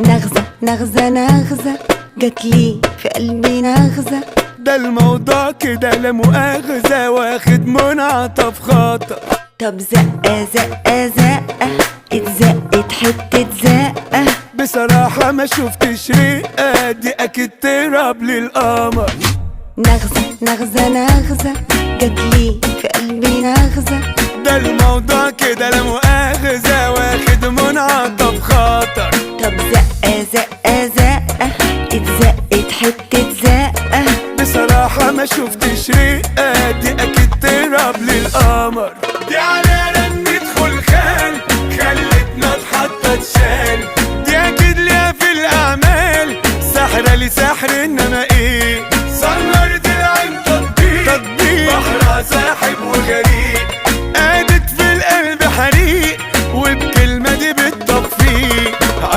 نغزة نغزة نغزة جاتلي في قلبي نغزة. ده الموضوع كده لا مؤاخذة واخد منعطف خاطر. طب زقة زقة زقة اتزقت حتة زقة. بصراحة ما شفتش رقة دي اكيد تراب للقمر. نغزة نغزة نغزة جاتلي في قلبي نغزة. ده الموضوع كده لا مؤاخذة واخد منعطف خاطر. طب زقة زقة